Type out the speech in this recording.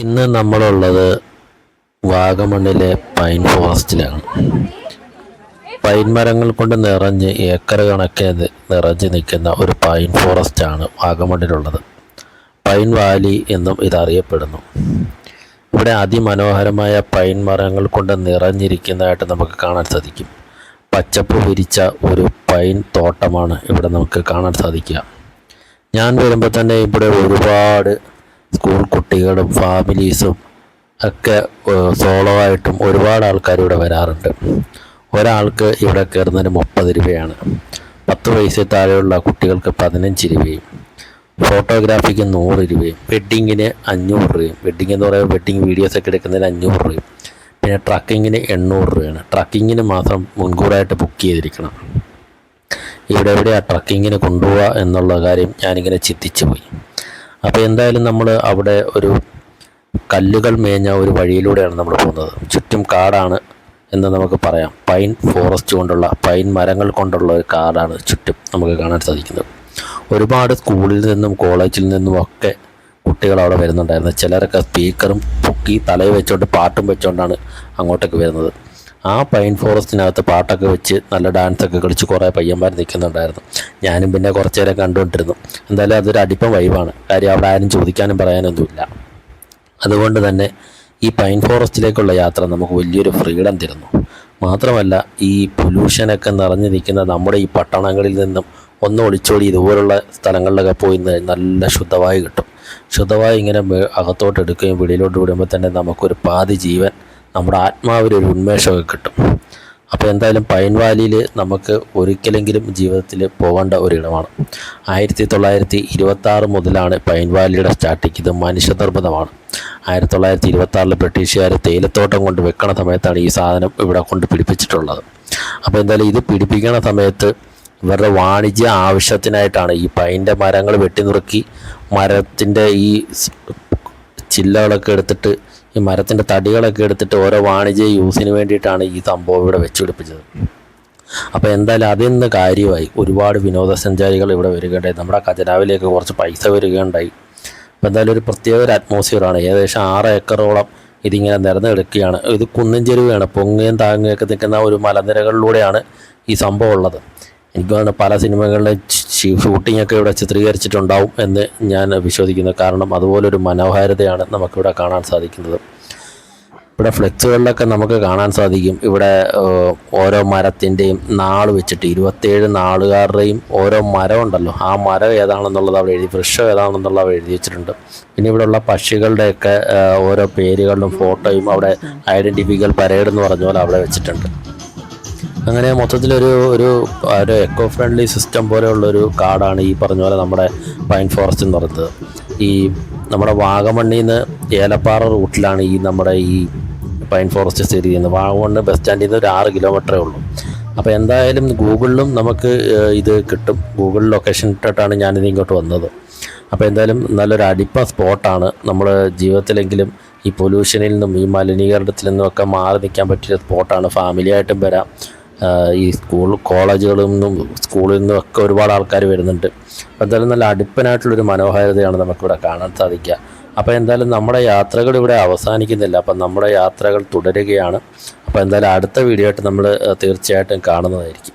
ഇന്ന് നമ്മളുള്ളത് വാഗമണ്ണിലെ pine ഫോറസ്റ്റിലാണ്. Pine മരങ്ങൾ കൊണ്ട് നിറഞ്ഞ് ഏക്കർ കണക്കിന് നിറഞ്ഞ് നിൽക്കുന്ന ഒരു പൈൻ ഫോറസ്റ്റാണ് വാഗമണ്ണിലുള്ളത്. പൈൻ വാലി എന്നും ഇതറിയപ്പെടുന്നു. ഇവിടെ അതിമനോഹരമായ പൈൻ മരങ്ങൾ കൊണ്ട് നിറഞ്ഞിരിക്കുന്നതായിട്ട് നമുക്ക് കാണാൻ സാധിക്കും. പച്ചപ്പ് വിരിച്ച ഒരു പൈൻ തോട്ടമാണ് ഇവിടെ നമുക്ക് കാണാൻ സാധിക്കുക. ഞാൻ വരുമ്പോൾ തന്നെ ഇവിടെ ഒരുപാട് സ്കൂൾ കുട്ടികളും ഫാമിലീസും ഒക്കെ സോളോ ആയിട്ടും ഒരുപാട് ആൾക്കാർ ഇവിടെ വരാറുണ്ട്. ഒരാൾക്ക് ഇവിടെ കയറുന്നതിന് 30 രൂപയാണ്. 10 വയസ്സിൽ താഴെയുള്ള കുട്ടികൾക്ക് 15 രൂപയും, ഫോട്ടോഗ്രാഫിക്ക് 100 രൂപയും, വെഡ്ഡിങ്ങിന് 500 രൂപയും. വെഡ്ഡിങ് എന്ന് പറയുമ്പോൾ വെഡ്ഡിങ് വീഡിയോസൊക്കെ എടുക്കുന്നതിന് 500 രൂപയും, പിന്നെ ട്രക്കിങ്ങിന് 800 രൂപയാണ്. ട്രക്കിങ്ങിന് മാത്രം മുൻകൂറായിട്ട് ബുക്ക് ചെയ്തിരിക്കണം. ഇവിടെ എവിടെയാണ് ട്രക്കിങ്ങിന് കൊണ്ടുപോവുക എന്നുള്ള കാര്യം ഞാനിങ്ങനെ ചിന്തിച്ചു പോയി. അപ്പോൾ എന്തായാലും നമ്മൾ അവിടെ ഒരു കല്ലുകൾ മേഞ്ഞ ഒരു വഴിയിലൂടെയാണ് നമ്മൾ പോകുന്നത്. ചുറ്റും കാടാണ് എന്ന് നമുക്ക് പറയാം. പൈൻ ഫോറസ്റ്റ് കൊണ്ടുള്ള, പൈൻ മരങ്ങൾ കൊണ്ടുള്ള ഒരു കാടാണ് ചുറ്റും നമുക്ക് കാണാൻ സാധിക്കുന്നത്. ഒരുപാട് സ്കൂളിൽ നിന്നും കോളേജിൽ നിന്നും ഒക്കെ കുട്ടികൾ അവിടെ വരുന്നുണ്ടായിരുന്നു. ചിലരൊക്കെ സ്പീക്കറും പൊക്കി തലയിൽ വെച്ചുകൊണ്ട് പാട്ടും വെച്ചുകൊണ്ടാണ് അങ്ങോട്ടേക്ക് വരുന്നത്. ആ പൈൻ ഫോറസ്റ്റിനകത്ത് പാട്ടൊക്കെ വെച്ച് നല്ല ഡാൻസൊക്കെ കളിച്ച് കുറേ പയ്യന്മാർ നിൽക്കുന്നുണ്ടായിരുന്നു. ഞാനും പിന്നെ കുറച്ച് നേരം കണ്ടുകൊണ്ടിരുന്നു. എന്തായാലും അതൊരു അടിപ്പം വൈബാണ്. കാര്യം അവിടെ ആരും ചോദിക്കാനും പറയാനൊന്നുമില്ല. അതുകൊണ്ട് തന്നെ ഈ പൈൻ ഫോറസ്റ്റിലേക്കുള്ള യാത്ര നമുക്ക് വലിയൊരു ഫ്രീഡം തരുന്നു. മാത്രമല്ല, ഈ പൊല്യൂഷനൊക്കെ നിറഞ്ഞു നിൽക്കുന്ന നമ്മുടെ ഈ പട്ടണങ്ങളിൽ നിന്നും ഒന്ന് ഒളിച്ചോടി ഇതുപോലുള്ള സ്ഥലങ്ങളിലൊക്കെ പോയി നല്ല ശുദ്ധവായു കിട്ടും. ശുദ്ധവായു ഇങ്ങനെ അകത്തോട്ട് എടുക്കുകയും വെളിയിലോട്ട് വിടുമ്പോൾ തന്നെ നമുക്കൊരു പാതി ജീവൻ, നമ്മുടെ ആത്മാവിനൊരു ഉന്മേഷമൊക്കെ കിട്ടും. അപ്പോൾ എന്തായാലും പൈൻ വാലിയിൽ നമുക്ക് ഒരിക്കലെങ്കിലും ജീവിതത്തിൽ പോകേണ്ട ഒരിടമാണ്. 1926 മുതലാണ് പൈൻ വാലിയുടെ സ്റ്റാർട്ടിങ്. ഇത് മനുഷ്യനിർമ്മിതമാണ്. 1926 ബ്രിട്ടീഷുകാർ തേയിലത്തോട്ടം കൊണ്ട് വെക്കണ സമയത്താണ് ഈ സാധനം ഇവിടെ കൊണ്ട് പിടിപ്പിച്ചിട്ടുള്ളത്. അപ്പോൾ എന്തായാലും ഇത് പിടിപ്പിക്കണ സമയത്ത് ഇവരുടെ വാണിജ്യ ആവശ്യത്തിനായിട്ടാണ് ഈ പൈൻ്റെ മരങ്ങൾ വെട്ടിനുറുക്കി മരത്തിൻ്റെ ഈ ചില്ലകളൊക്കെ എടുത്തിട്ട്, ഈ മരത്തിൻ്റെ തടികളൊക്കെ എടുത്തിട്ട് ഓരോ വാണിജ്യ യൂസിന് വേണ്ടിയിട്ടാണ് ഈ സംഭവം ഇവിടെ വെച്ച് പിടിപ്പിച്ചത്. അപ്പോൾ എന്തായാലും അതിൽ നിന്ന് കാര്യമായി ഒരുപാട് വിനോദസഞ്ചാരികൾ ഇവിടെ വരികയുണ്ടായി. നമ്മുടെ ഖജനാവിലേക്ക് കുറച്ച് പൈസ വരികയുണ്ടായി. അപ്പോൾ എന്തായാലും ഒരു പ്രത്യേക ഒരു അറ്റ്മോസ്ഫിയറാണ്. ഏകദേശം 6 ഏക്കറോളം ഇതിങ്ങനെ നിരന്ന് കിടക്കുകയാണ്. ഇത് കുന്നിൻ ചെരുവയാണ്. പൊങ്ങയും താങ്ങുകയൊക്കെ നിൽക്കുന്ന ഒരു മലനിരകളിലൂടെയാണ് ഈ സംഭവം ഉള്ളത്. എനിക്ക് തോന്നുന്നു പല സിനിമകളിലെ ഷൂട്ടിങ്ങൊക്കെ ഇവിടെ ചിത്രീകരിച്ചിട്ടുണ്ടാവും എന്ന് ഞാൻ വിശ്വസിക്കുന്നു. കാരണം അതുപോലൊരു മനോഹാരിതയാണ് നമുക്കിവിടെ കാണാൻ സാധിക്കുന്നത്. ഇവിടെ ഫ്ലെക്സുകളിലൊക്കെ നമുക്ക് കാണാൻ സാധിക്കും. ഇവിടെ ഓരോ മരത്തിൻ്റെയും നാൾ വെച്ചിട്ട് 27 നാളുകാരുടെയും ഓരോ മരം ഉണ്ടല്ലോ, ആ മരം ഏതാണെന്നുള്ളത് അവിടെ എഴുതി, വൃക്ഷം ഏതാണെന്നുള്ളത് അവിടെ എഴുതി വെച്ചിട്ടുണ്ട്. പിന്നെ ഇവിടെയുള്ള പക്ഷികളുടെയൊക്കെ ഓരോ പേരുകളിലും ഫോട്ടോയും അവിടെ ഐഡൻറ്റിഫിക്കൽ പരേഡ് എന്ന് പറഞ്ഞ പോലെ അവിടെ വെച്ചിട്ടുണ്ട്. അങ്ങനെ മൊത്തത്തിലൊരു എക്കോ ഫ്രണ്ട്ലി സിസ്റ്റം പോലെയുള്ളൊരു കാടാണ് ഈ പറഞ്ഞ പോലെ നമ്മുടെ പൈൻ ഫോറസ്റ്റ് എന്ന് പറയുന്നത്. ഈ നമ്മുടെ വാഗമണ്ണിൽ നിന്ന് ഏലപ്പാറ റൂട്ടിലാണ് നമ്മുടെ ഈ പൈൻ ഫോറസ്റ്റ് സ്ഥിതി ചെയ്യുന്നത്. വാഗമണ്ണ് ബസ് സ്റ്റാൻഡിൽ നിന്ന് ഒരു 6 കിലോമീറ്ററേ ഉള്ളൂ. അപ്പോൾ എന്തായാലും ഗൂഗിളിലും നമുക്ക് ഇത് കിട്ടും. ഗൂഗിൾ ലൊക്കേഷൻ ഇട്ടിട്ടാണ് ഞാനിത് ഇങ്ങോട്ട് വന്നത്. അപ്പോൾ എന്തായാലും നല്ലൊരു അടിപ്പ സ്പോട്ടാണ്. നമ്മൾ ജീവിതത്തിലെങ്കിലും ഈ പൊല്യൂഷനിൽ നിന്നും ഈ മലിനീകരണത്തിൽ നിന്നുമൊക്കെ മാറി നിൽക്കാൻ പറ്റിയ സ്പോട്ടാണ്. ഫാമിലിയായിട്ടും വരാം. ഈ കോളേജുകളിൽ നിന്നും സ്കൂളിൽ നിന്നും ഒക്കെ ഒരുപാട് ആൾക്കാർ വരുന്നുണ്ട്. അപ്പോൾ എന്തായാലും നല്ല അടുപ്പനായിട്ടുള്ളൊരു മനോഹാരിതയാണ് നമുക്കിവിടെ കാണാൻ സാധിക്കുക. അപ്പോൾ എന്തായാലും നമ്മുടെ യാത്രകൾ ഇവിടെ അവസാനിക്കുന്നില്ല. അപ്പം നമ്മുടെ യാത്രകൾ തുടരുകയാണ്. അപ്പോൾ എന്തായാലും അടുത്ത വീഡിയോ ആയിട്ട് നമ്മൾ തീർച്ചയായിട്ടും കാണുന്നതായിരിക്കും.